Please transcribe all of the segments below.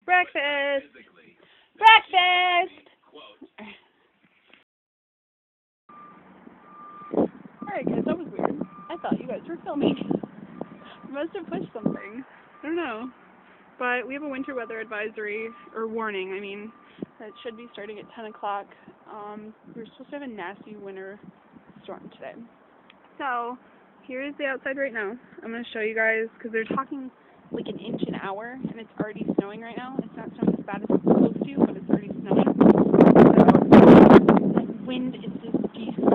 Breakfast! Breakfast! Alright guys, that was weird. I thought you guys were filming. I must have pushed something. I don't know. But we have a winter weather advisory, or warning, I mean, that should be starting at 10 o'clock. We're supposed to have a nasty winter storm today. So, here is the outside right now. I'm going to show you guys, because they're talking like an inch an hour, and it's already snowing right now. It's not snowing as bad as it's supposed to, but it's already snowing. So, the wind is just decent.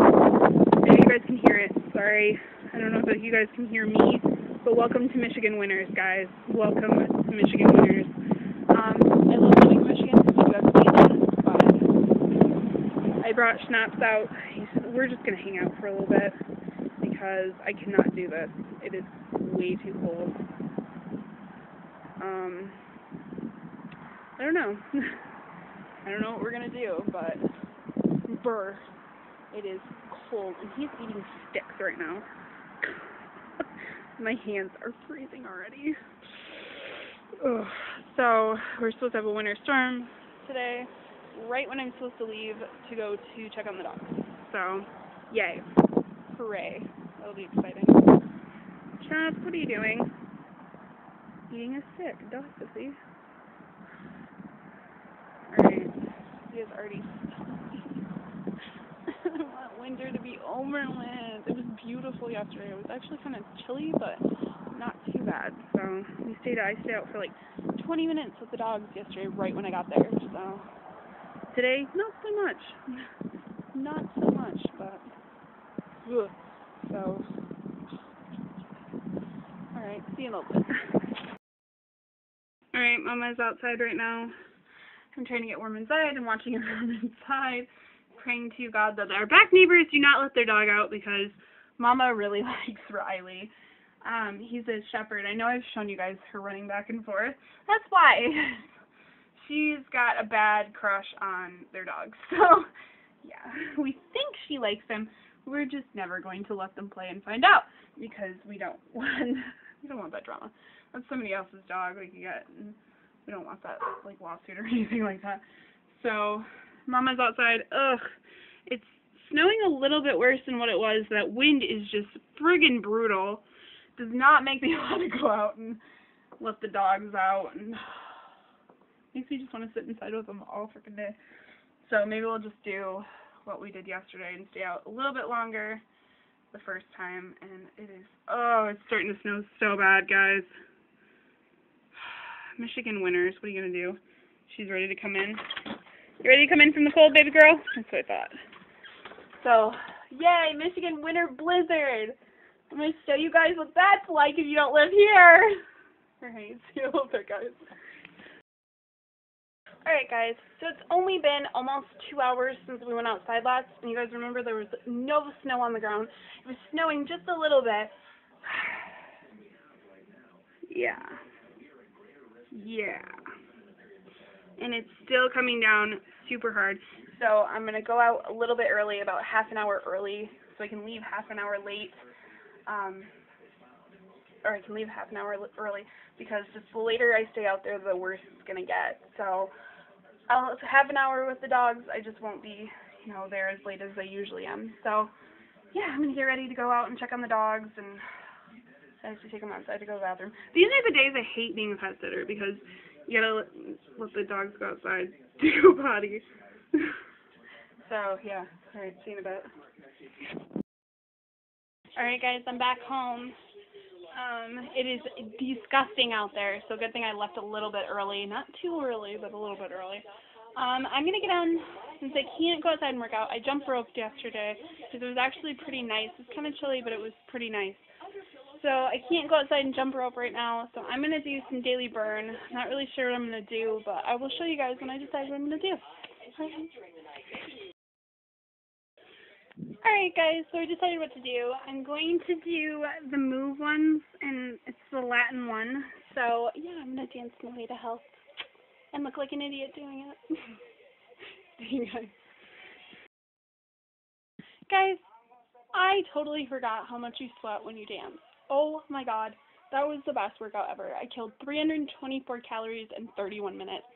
Maybe you guys can hear it. Sorry. I don't know if you guys can hear me, but welcome to Michigan winters, guys. Welcome to Michigan winters. I love living in Michigan, so you guys see that, but I brought Schnapps out. We're just going to hang out for a little bit, because I cannot do this. It is way too cold. I don't know. I don't know what we're going to do, but brr, it is cold, and he's eating sticks right now. My hands are freezing already. Ugh. So, we're supposed to have a winter storm today, right when I'm supposed to leave to go to check on the dogs. So, yay. Hooray. That'll be exciting. Chad, what are you doing? Eating a stick. Dog pussy. Alright. He is already I want winter to be over with. It was beautiful yesterday. It was actually kind of chilly, but not too bad. So I stayed out for like 20 minutes with the dogs yesterday, right when I got there. So today, not so much. Not so much, but ugh. So alright, see you in a little bit. Alright, Mama's outside right now. I'm trying to get warm inside and watching her warm inside. Praying to God that our back neighbors do not let their dog out, because Mama really likes Riley. He's a shepherd. I know I've shown you guys her running back and forth. That's why. She's got a bad crush on their dogs. So, yeah, we think she likes them. We're just never going to let them play and find out, because we don't want that drama. That's somebody else's dog we can get, and we don't want that like lawsuit or anything like that. So Mama's outside. Ugh, it's snowing a little bit worse than what it was. That wind is just friggin' brutal. Does not make me want to go out and let the dogs out, and makes me just want to sit inside with them all frickin' day. So maybe we'll just do what we did yesterday and stay out a little bit longer the first time. And it is, oh, it's starting to snow so bad, guys. Michigan winters, what are you going to do? She's ready to come in. You ready to come in from the cold, baby girl? That's what I thought. So, yay, Michigan winter blizzard. I'm going to show you guys what that's like if you don't live here. Alright, see you a little bit, guys. Alright, guys, so it's only been almost 2 hours since we went outside last, and you guys remember there was no snow on the ground. It was snowing just a little bit. Yeah. Yeah. And it's still coming down super hard. So I'm going to go out a little bit early, about half an hour early, so I can leave half an hour late. Or I can leave half an hour early, because just the later I stay out there, the worse it's going to get. So I'll have an hour with the dogs. I just won't be, there as late as I usually am. So yeah, I'm going to get ready to go out and check on the dogs, and I have to take them outside to go to the bathroom. These are the days I hate being a pet sitter, because you gotta let the dogs go outside to go potty. So, yeah. Alright, see you in a bit. Alright, guys, I'm back home. It is disgusting out there, so good thing I left a little bit early. Not too early, but a little bit early. I'm gonna get on, since I can't go outside and work out. I jump roped yesterday, because it was actually pretty nice. It's kind of chilly, but it was pretty nice. So I can't go outside and jump rope right now, so I'm going to do some daily burn. I'm not really sure what I'm going to do, but I will show you guys when I decide what I'm going to do. Alright guys, so I decided what to do. I'm going to do the move ones, and it's the Latin one. So yeah, I'm going to dance my way to health and look like an idiot doing it. Dang, guys, I totally forgot how much you sweat when you dance. Oh my god, That was the best workout ever. I killed 324 calories in 31 minutes.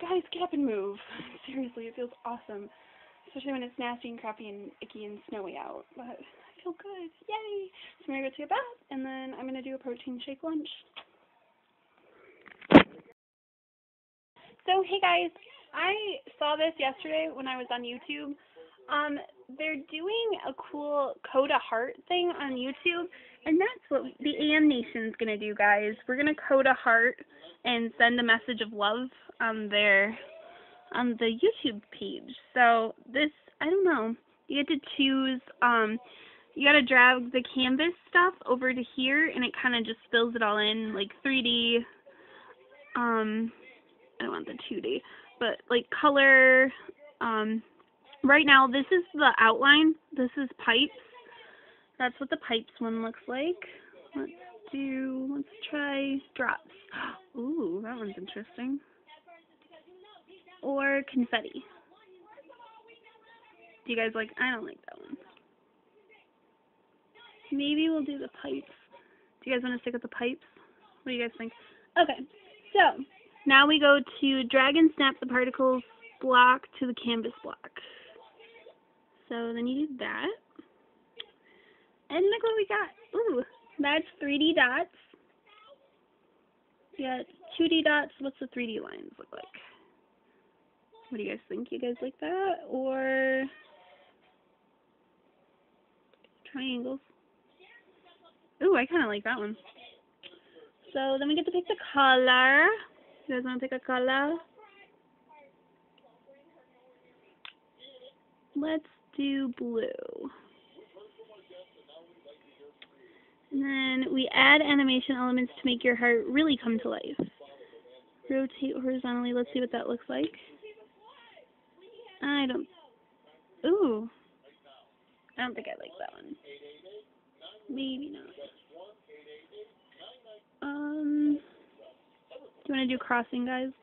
Guys, get up and move. Seriously, it feels awesome. Especially when it's nasty and crappy and icky and snowy out. But I feel good. Yay! So I'm going to go take a bath, and then I'm going to do a protein shake lunch. So, hey guys, I saw this yesterday when I was on YouTube. They're doing a cool code a heart thing on YouTube, and that's what the AM Nation's going to do, guys. We're going to code a heart and send a message of love on the YouTube page. So this, I don't know, you get to choose, you got to drag the canvas stuff over to here, and it kind of just fills it all in, like 3D, I don't want the 2D, but like color. Right now, this is the outline. This is pipes. That's what the pipes one looks like. Let's try drops. Ooh, that one's interesting. Or confetti. Do you guys like? I don't like that one. Maybe we'll do the pipes. Do you guys want to stick with the pipes? What do you guys think? Okay, so now we go to drag and snap the particles block to the canvas block. So then you do that. And look what we got. Ooh, that's 3D dots. We got 2D dots. What's the 3D lines look like? What do you guys think? You guys like that? Or triangles? Ooh, I kind of like that one. So then we get to pick the color. You guys want to pick a color? Let's do blue. And then we add animation elements to make your heart really come to life. Rotate horizontally. Let's see what that looks like. Ooh. I don't think I like that one. Maybe not. Do you want to do crossing, guys?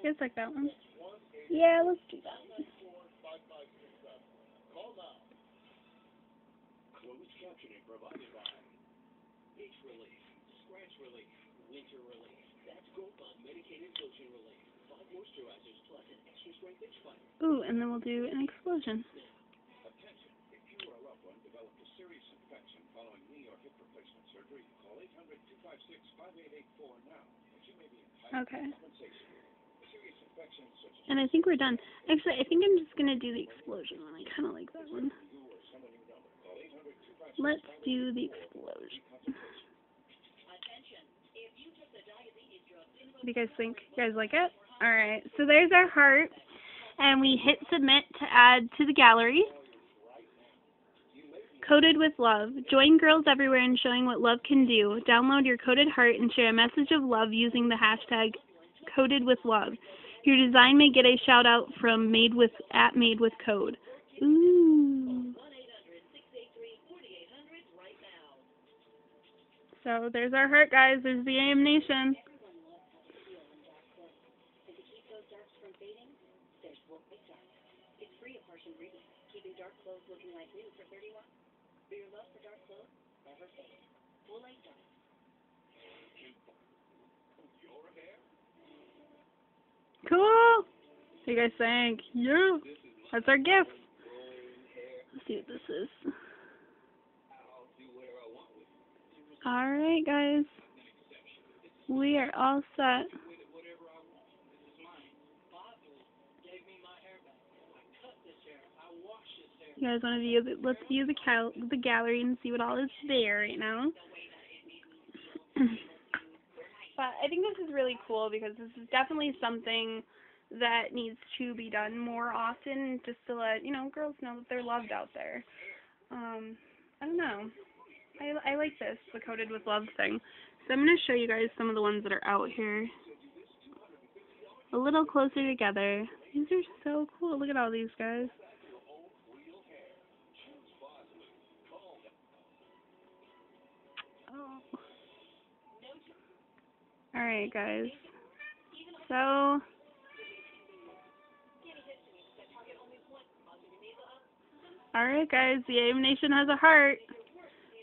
You guys like that one? Yeah, let's do that one. Ooh, and then we'll do an explosion. Okay. And I think we're done. Actually, I think I'm just going to do the explosion one. I kind of like that one. Let's do the explosion. What do you guys think? You guys like it? Alright, so there's our heart. And we hit submit to add to the gallery. Coded with love. Join girls everywhere in showing what love can do. Download your coded heart and share a message of love using the hashtag coded with love. Your design may get a shout out from Made with Code. Ooh. So there's our heart, guys. There's the AM Nation. Cool. What do you guys think? Yeah. That's our gift. Let's see what this is. Alright, guys. We are all set. You guys want to view let's view the gallery and see what all is there right now. But I think this is really cool because this is definitely something that needs to be done more often, just to let, girls know that they're loved out there. I don't know. I like this, the Coded with Love thing. So I'm going to show you guys some of the ones that are out here. A little closer together. These are so cool. Look at all these guys. Oh. Alright, guys. So Alright guys, the AIM Nation has a heart.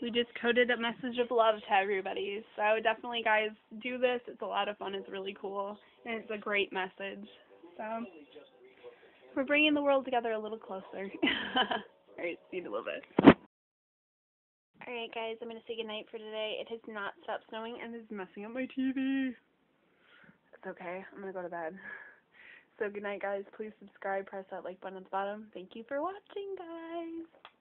We just coded a message of love to everybody. So definitely guys, do this. It's a lot of fun. It's really cool. And it's a great message. So we're bringing the world together a little closer. Alright, see you in a little bit. Alright guys, I'm going to say goodnight for today. It has not stopped snowing and is messing up my TV. It's okay. I'm going to go to bed. So good night guys. Please subscribe. Press that like button at the bottom. Thank you for watching guys.